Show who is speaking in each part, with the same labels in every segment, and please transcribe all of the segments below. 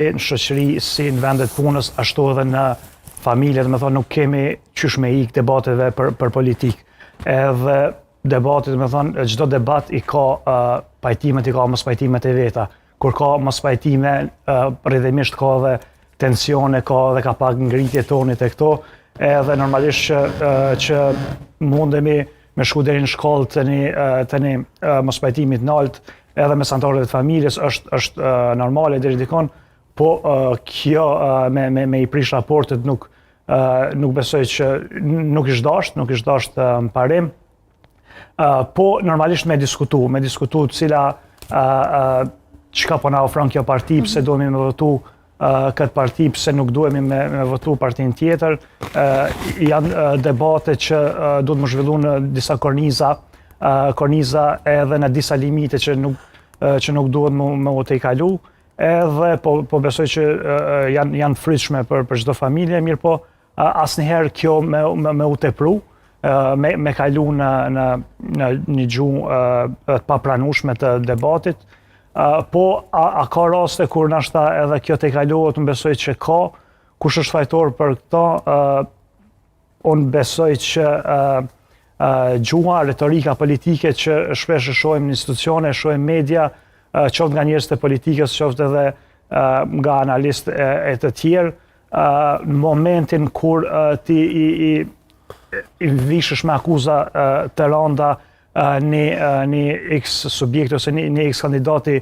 Speaker 1: në shoqëri si në vendet punës, ashtu edhe në familje, dhe me thonë nuk kemi qysh me ikë debateve për politikë. Edhe debatit, me thonë, çdo debat i ka pajtimet, i ka mos pajtimet e veta. Kur ka mos pajtime, rrjedhimisht ka dhe tensione, ka dhe ka pak ngritje tonit e këto, edhe normalisht që mundemi me shku deri në shkollë të një mos pajtimit nalt, edhe mes anëtarëve të familjes është normale deri dikon, po kjo me i prish raportet nuk besoj që nuk ish dasht parim, po normalisht me diskutu cila çka po na ofron kjo parti, pse duhemi me votu këtë parti, pse nuk duhemi me votu partin tjetër. Janë debate që duhet më zhvillu në disa korniza edhe në disa limite që nuk duhet me u tejkalu, edhe po besoj që janë frytshme për çdo familje, mirë po asnjëherë kjo me u tepru, me kalu në një gjuhë të papranueshme të debatit, po a ka raste kur nashta edhe kjo tejkalohet, unë besoj që ka, kush është fajtor për këto, unë besoj që gjuha, retorika politike që shpesh e shohim në institucione, shohim media, qoftë nga njerëzit e politikës, qoftë edhe nga analistë e të tjerë, në momentin kur ti i vishësh me akuza të rënda një X subjekt ose një X kandidati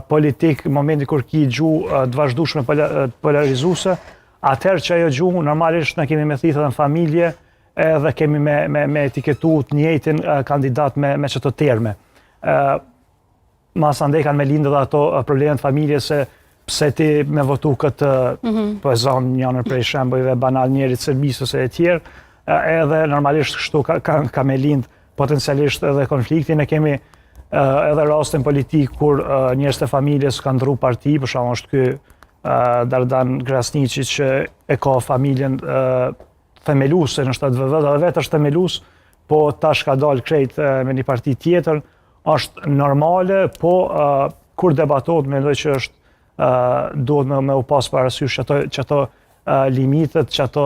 Speaker 1: politik, në momentin kur ki gjuhë të vazhdueshme polarizuese, atëherë që ajo gjuhë normalisht ne kemi me thithë edhe në familje, edhe kemi me etiketu të njëjtin kandidat me çdo terme. Mas andej kanë me lindë dhe ato problemet familje se pse ti me votu këtë, po e zonë njënër prej shembujve banal njerit Serbisë ose e tjerë, edhe normalisht kështu ka me lindë potencialisht edhe konfliktin. Ne kemi edhe rastin politik kur njerëz të familjes kanë ndrru parti, për shkak është ky Dardan Krasniqi që e ka familjen themeluese në shtatë vëvë, dhe vetë është themelus, po tash ka dalë krejt me një parti tjetër, është normale, po kur debatohet mendoj që është duhet me u pas parasysh që ato limitet, që ato